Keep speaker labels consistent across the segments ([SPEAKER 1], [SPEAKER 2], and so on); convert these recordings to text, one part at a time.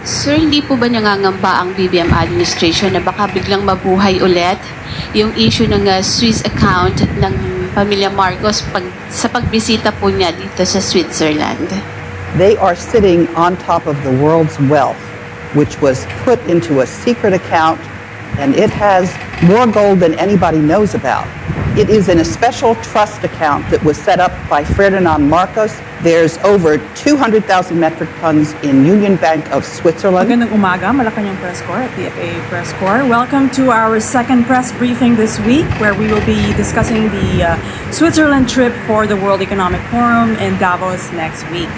[SPEAKER 1] Sir, hindi po ba nangangamba ang BBM administration na baka biglang mabuhay ulit yung issue ng Swiss account ng pamilya Marcos sa pagbisita po niya dito sa Switzerland?
[SPEAKER 2] They are sitting on top of the world's wealth, which was put into a secret account, and it has more gold than anybody knows about. It is in a special trust account that was set up by Ferdinand Marcos. There's over 200,000 metric tons in Union Bank of Switzerland.
[SPEAKER 3] Magandang umaga, Malacanang Press Corps at DFA Press Corps. Welcome to our second press briefing this week, where we will be discussing the Switzerland trip for the World Economic Forum in Davos next week.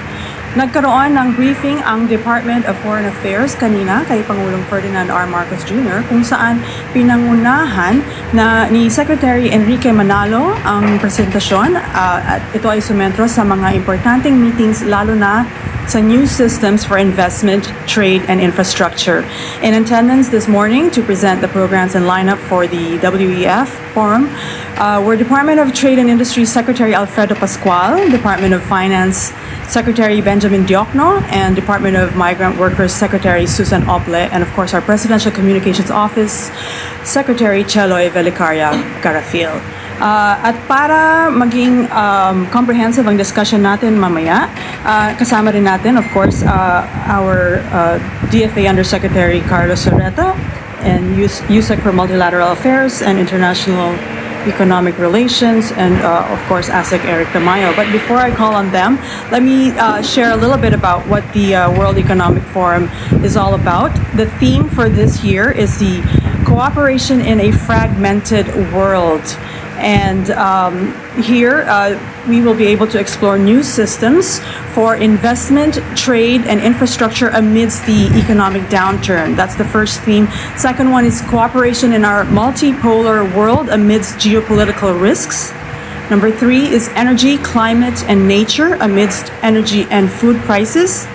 [SPEAKER 3] Nagkaroon ng briefing ang Department of Foreign Affairs kanina kay Pangulong Ferdinand R. Marcos Jr. kung saan pinangunahan na ni Secretary Enrique Manalo ang presentasyon at ito ay sumentro sa mga importanteng meetings lalo na sa new systems for investment, trade, and infrastructure. In attendance this morning to present the programs and lineup for the WEF forum were Department of Trade and Industry Secretary Alfredo Pascual, Department of Finance Secretary Benjamin Diokno, and Department of Migrant Workers Secretary Susan Ople, and of course our Presidential Communications Office Secretary Cheloy Velicaria Garafil. At para maging comprehensive ang discussion natin mamaya, kasama rin natin, of course, our DFA Undersecretary Carlos Sorreta and USEC for Multilateral Affairs and International Economic Relations, and of course ASEC Eric Tamayo. But before I call on them, let me share a little bit about what the World Economic Forum is all about. The theme for this year is the cooperation in a fragmented world. And here we will be able to explore new systems for investment, trade, and infrastructure amidst the economic downturn. That's the first theme. Second one is cooperation in our multipolar world amidst geopolitical risks. Number 3 is energy, climate, and nature amidst energy and food crisis.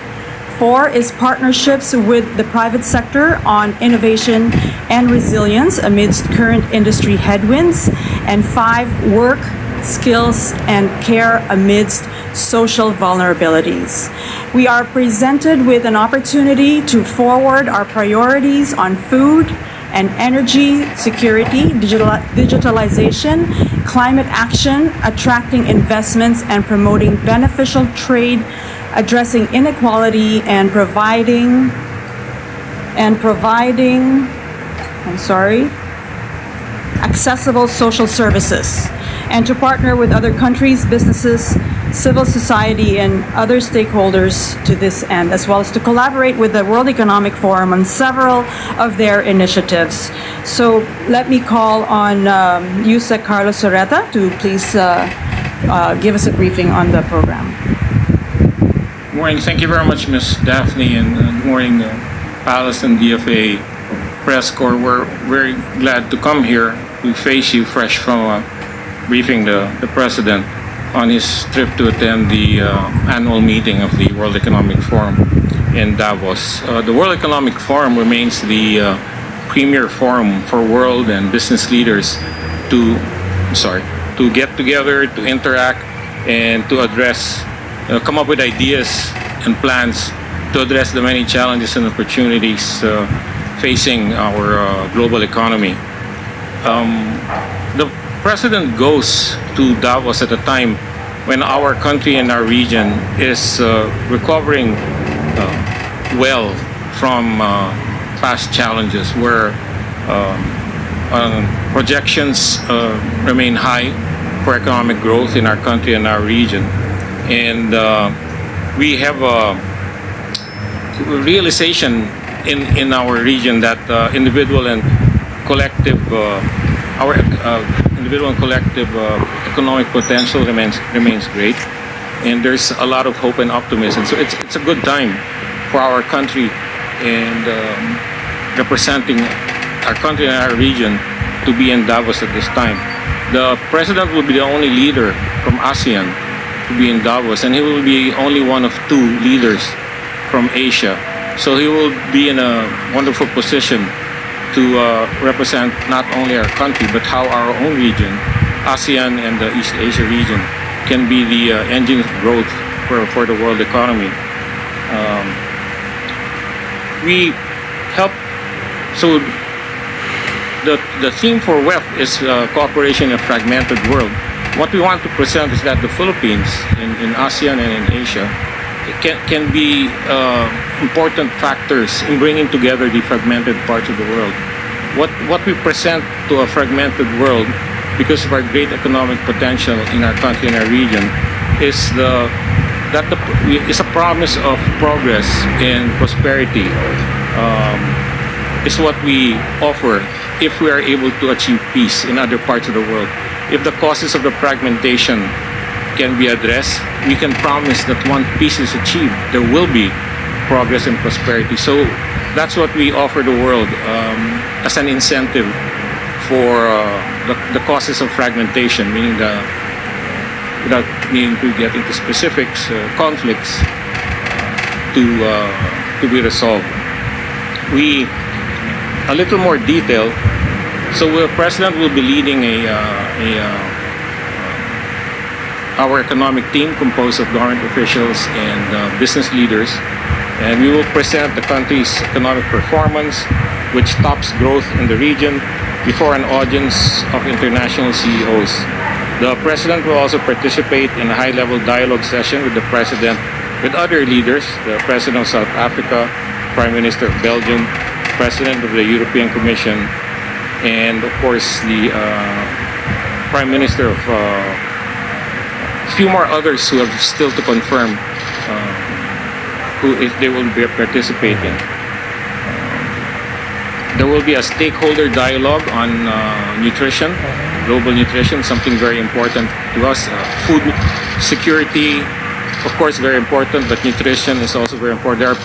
[SPEAKER 3] 4 is partnerships with the private sector on innovation and resilience amidst current industry headwinds. And 5, work, skills, and care amidst social vulnerabilities. We are presented with an opportunity to forward our priorities on food and energy security, digitalization, climate action, attracting investments, and promoting beneficial trade, addressing inequality, and providing accessible social services, and to partner with other countries, businesses, civil society, and other stakeholders to this end, as well as to collaborate with the World Economic Forum on several of their initiatives. So let me call on USEC Carlos Sorreta to please give us a briefing on the program.
[SPEAKER 4] Good morning. Thank you very much, Ms. Daphne, and good morning, Palace and DFA Press Corps. We're very glad to come here to face you fresh from briefing the President on his trip to attend the annual meeting of the World Economic Forum in Davos. The World Economic Forum remains the premier forum for world and business leaders to get together, to interact, and to address come up with ideas and plans to address the many challenges and opportunities facing our global economy. The President goes to Davos at a time when our country and our region is recovering well from past challenges, where projections remain high for economic growth in our country and our region. And we have a realization in our region that individual and collective economic potential remains great, and there's a lot of hope and optimism. So it's a good time for our country and representing our country and our region to be in Davos at this time. The President will be the only leader from ASEAN to be in Davos, and he will be only one of 2 leaders from Asia. So he will be in a wonderful position to represent not only our country, but how our own region, ASEAN and the East Asia region, can be the engine of growth for the world economy. we help. So the theme for WEF is cooperation in a fragmented world. What we want to present is that the Philippines in ASEAN and in Asia can be important factors in bringing together the fragmented parts of the world. What we present to a fragmented world, because of our great economic potential in our country and our region, is a promise of progress and prosperity. Is what we offer if we are able to achieve peace in other parts of the world. If the causes of the fragmentation can be addressed, we can promise that once peace is achieved, there will be progress and prosperity. So that's what we offer the world as an incentive for the causes of fragmentation, meaning without needing to get into specifics, conflicts to be resolved. A little more detail. So the president will be leading our economic team composed of government officials and business leaders, and we will present the country's economic performance, which tops growth in the region, before an audience of international CEOs. The president will also participate in a high-level dialogue session with the president, with other leaders, the president of South Africa, Prime Minister of Belgium, President of the European Commission, and of course the Prime Minister of a few more others who have still to confirm if they will be participating. There will be a stakeholder dialogue on nutrition, global nutrition, something very important to us. Food security, of course, very important, but nutrition is also very important. There are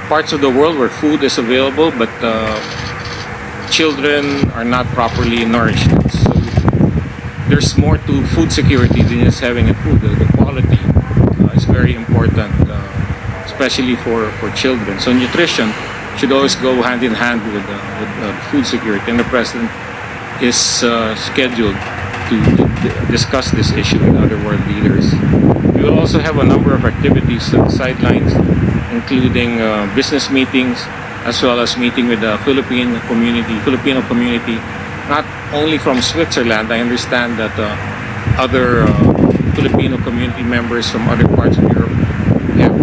[SPEAKER 4] parts of the world where food is available, but children are not properly nourished. So there's more to food security than just having a food. The quality is very important, especially for children. So nutrition should always go hand in hand with food security. And the president is scheduled to discuss this issue with other world leaders. We will also have a number of activities on the sidelines, including business meetings, as well as meeting with the Filipino community, not only from Switzerland. I understand that other Filipino community members from other parts of Europe have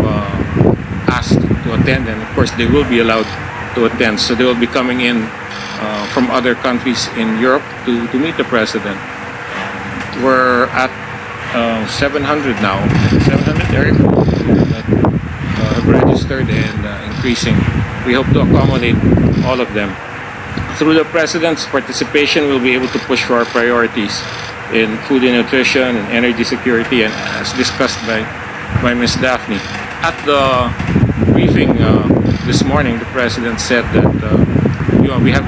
[SPEAKER 4] asked to attend, and of course they will be allowed to attend. So they will be coming in from other countries in Europe to meet the president. We're at 700 now, 700 areas that have registered and increasing. We hope to accommodate all of them. Through the president's participation, we'll be able to push for our priorities in food and nutrition and energy security, and as discussed by Ms. Daphne. At the briefing this morning, the president said that we have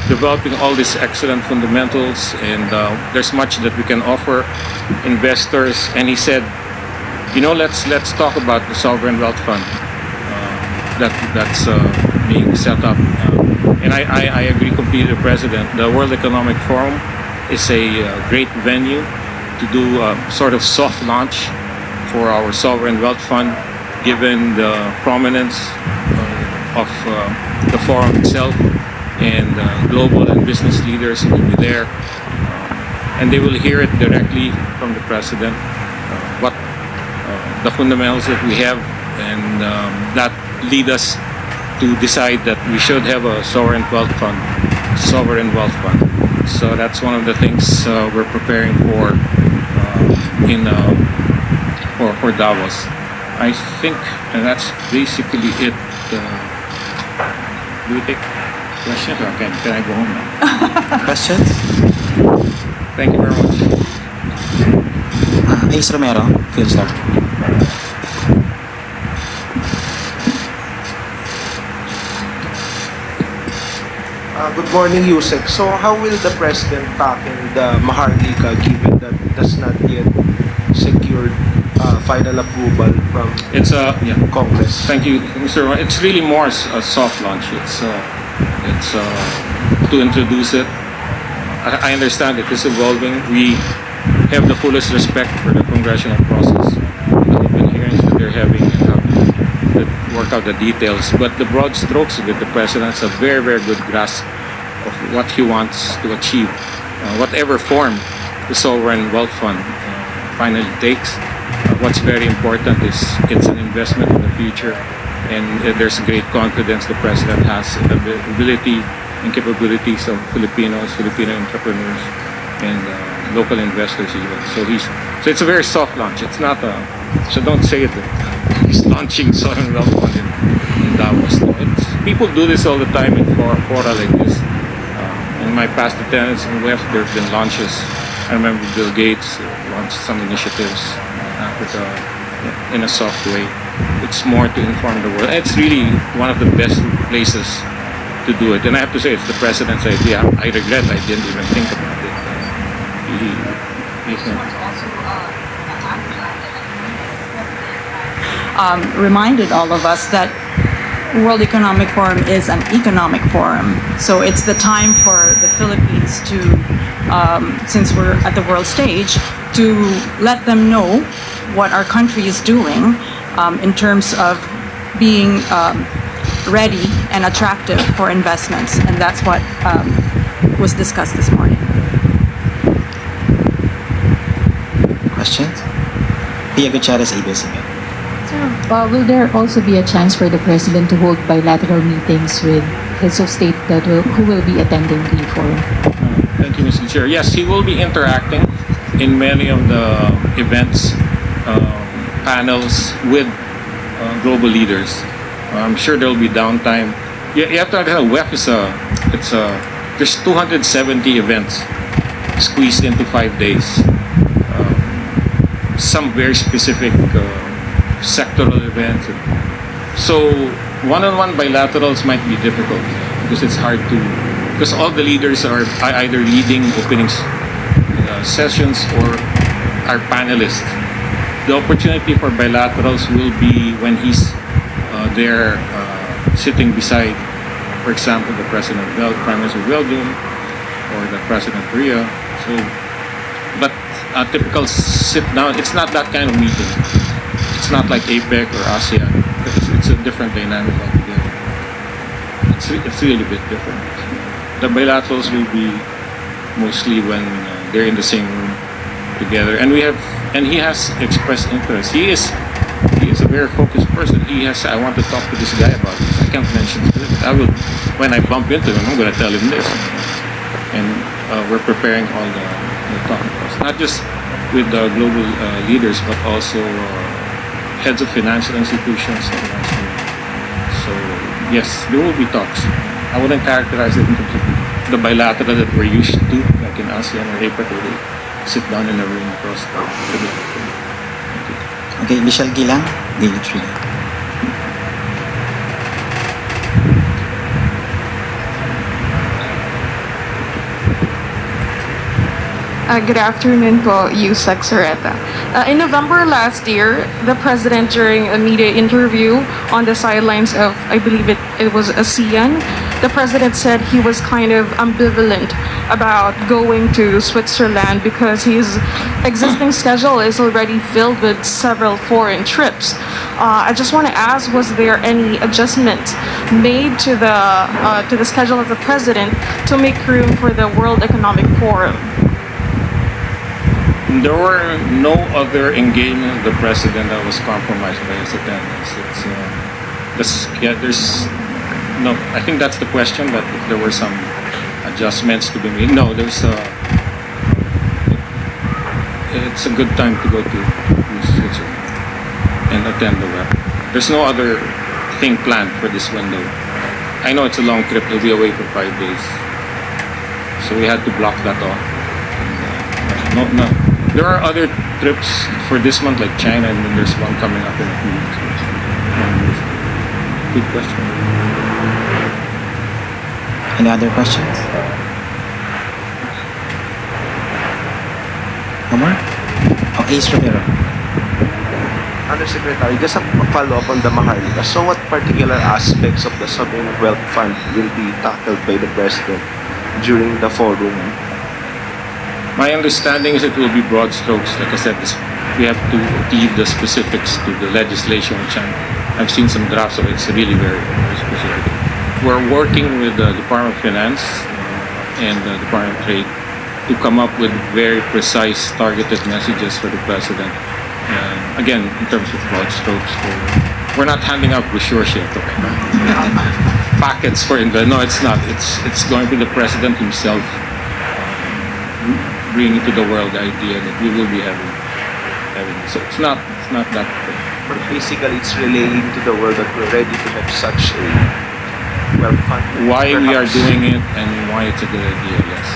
[SPEAKER 4] developing all these excellent fundamentals, and there's much that we can offer investors. And he said, let's talk about the sovereign wealth fund that's being set up. And I agree completely with the president. The World Economic Forum is a great venue to do a sort of soft launch for our sovereign wealth fund, given the prominence of the forum itself, and global and business leaders will be there, and they will hear it directly from the president, what the fundamentals that we have, and that lead us to decide that we should have a sovereign wealth fund. So that's one of the things we're preparing for for Davos. I think, and that's basically it. Do we take questions, or can I go home now?
[SPEAKER 5] Questions?
[SPEAKER 4] Thank you very much.
[SPEAKER 5] Ace Romero, Philstar.
[SPEAKER 6] Good morning, Yusek. So how will the president tackle the Maharlika given that it does not yet secured final approval from Congress?
[SPEAKER 4] Thank you, Mr. Ron. It's really more a soft launch. It's to introduce it. I understand it is evolving. We have the fullest respect for the congressional process, the open hearings that they're having, and that work work out the details. But the broad strokes of it, the president has a very, very good grasp of what he wants to achieve, whatever form the sovereign wealth fund finally takes. What's very important is it's an investment in the future, and there's great confidence the president has in the ability and capabilities of Filipinos, Filipino entrepreneurs, and local investors even. So it's a very soft launch. It's not a, so don't say it. He's launching sovereign wealth fund in Davos. People do this all the time in fora like this. In my past attendance in WEF, there have been launches. I remember Bill Gates launched some initiatives in Africa in a soft way. It's more to inform the world. It's really one of the best places to do it. And I have to say, it's the president's idea. I regret I didn't even think about it.
[SPEAKER 3] Reminded all of us that World Economic Forum is an economic forum. So it's the time for the Philippines to, since we're at the world stage, to let them know what our country is doing in terms of being ready and attractive for investments. And that's what was discussed this morning.
[SPEAKER 5] Questions? Pia Gutierrez, ABS-CBN.
[SPEAKER 7] Will there also be a chance for the president to hold bilateral meetings with heads of state who will be attending the forum?
[SPEAKER 4] Thank you, Mr. Chair. Yes, he will be interacting in many of the events, panels with global leaders. I'm sure there will be downtime. You have to understand, WEF is there's 270 events squeezed into 5 days. Some very specific sectoral events. So one-on-one bilaterals might be difficult because it's hard to, because all the leaders are either leading opening sessions or are panelists. The opportunity for bilaterals will be when he's there sitting beside, for example, the President of Prime Minister of Belgium or the President of Korea. So, but a typical sit down, it's not that kind of meeting. It's not like APEC or ASEAN. It's a different dynamic altogether. It's really a bit different. The bilaterals will be mostly when they're in the same room together. And he has expressed interest. He is a very focused person. I want to talk to this guy about this. I can't mention it. When I bump into him, I'm going to tell him this. And we're preparing all the talks, not just with the global leaders, but also heads of financial institutions. So yes, there will be talks. I wouldn't characterize it in terms of the bilateral that we're used to, like in ASEAN or APEC, where they sit down in a room across the
[SPEAKER 5] Okay, Michelle Gilang, Daily Tree.
[SPEAKER 8] Good afternoon po, Yusek Soreta. In November last year, the president during a media interview on the sidelines of, I believe it was ASEAN, the president said he was kind of ambivalent about going to Switzerland because his existing schedule is already filled with several foreign trips. I just want to ask, was there any adjustment made to the schedule of the president to make room for the World Economic Forum?
[SPEAKER 4] There were no other engagement of the president that was compromised by his attendance. There's no. I think that's the question. That if there were some adjustments to be made, no. It's a good time to go to Switzerland and attend the WEF. There's no other thing planned for this window. I know it's a long trip. He'll be away for 5 days, so we had to block that off. No. There are other trips for this month, like China, and then there's one coming up in a few weeks. Good question.
[SPEAKER 5] Any other questions? Omar? Okay, Ace Romero.
[SPEAKER 6] Undersecretary, just a follow-up on the Maharlika. So what particular aspects of the sovereign wealth fund will be tackled by the president during the forum?
[SPEAKER 4] My understanding is it will be broad strokes. Like I said, we have to leave the specifics to the legislation, which I've seen some drafts of. It's really very, very specific. We're working with the Department of Finance and the Department of Trade to come up with very precise, targeted messages for the President. Again, in terms of broad strokes, we're not handing out brochures yet, okay? Packets for investment. No, it's not. It's going to be the President himself bringing to the world the idea that we will be having. So it's not that big.
[SPEAKER 6] But basically, it's relaying to the world that we're ready to have such a well-funded.
[SPEAKER 4] Why we are
[SPEAKER 6] perhaps.
[SPEAKER 4] doing it and why it's a good idea, yes.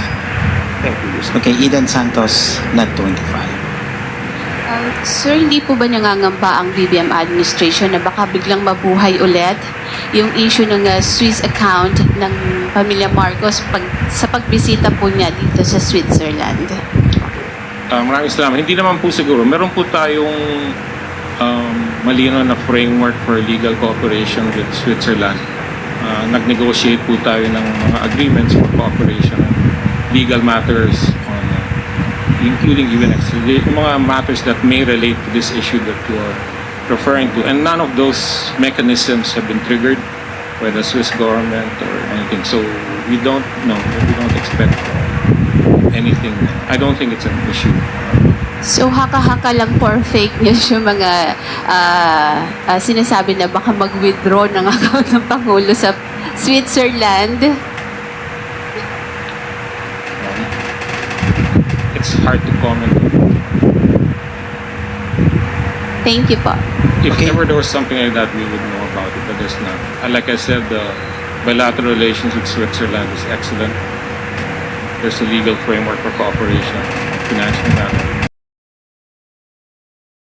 [SPEAKER 6] Thank you, Yusek.
[SPEAKER 5] Okay, Eden Santos, Net 25.
[SPEAKER 1] Sir, hindi po ba nangangamba ang BBM administration na baka biglang mabuhay ulit yung issue ng Swiss account ng pamilya Marcos sa pagbisita po niya dito sa Switzerland?
[SPEAKER 4] Maraming salamat. Hindi naman po siguro. Meron po tayong malinaw na framework for legal cooperation with Switzerland. Nag-negotiate po tayo ng mga agreements for cooperation on legal matters, including even extradition, mga matters that may relate to this issue that you are referring to. And none of those mechanisms have been triggered by the Swiss government or anything. So we don't know. We don't expect anything. I don't think it's an issue.
[SPEAKER 1] So haka-haka lang for fake news yung mga sinasabi na baka mag-withdraw ng account ng Pangulo sa Switzerland.
[SPEAKER 4] It's hard to comment.
[SPEAKER 1] Thank you po.
[SPEAKER 4] If
[SPEAKER 5] Okay.
[SPEAKER 4] ever there was something like that, we would know about it, but there's not. And like I said, the bilateral relations with Switzerland is excellent. There's a legal framework for cooperation, financial matters.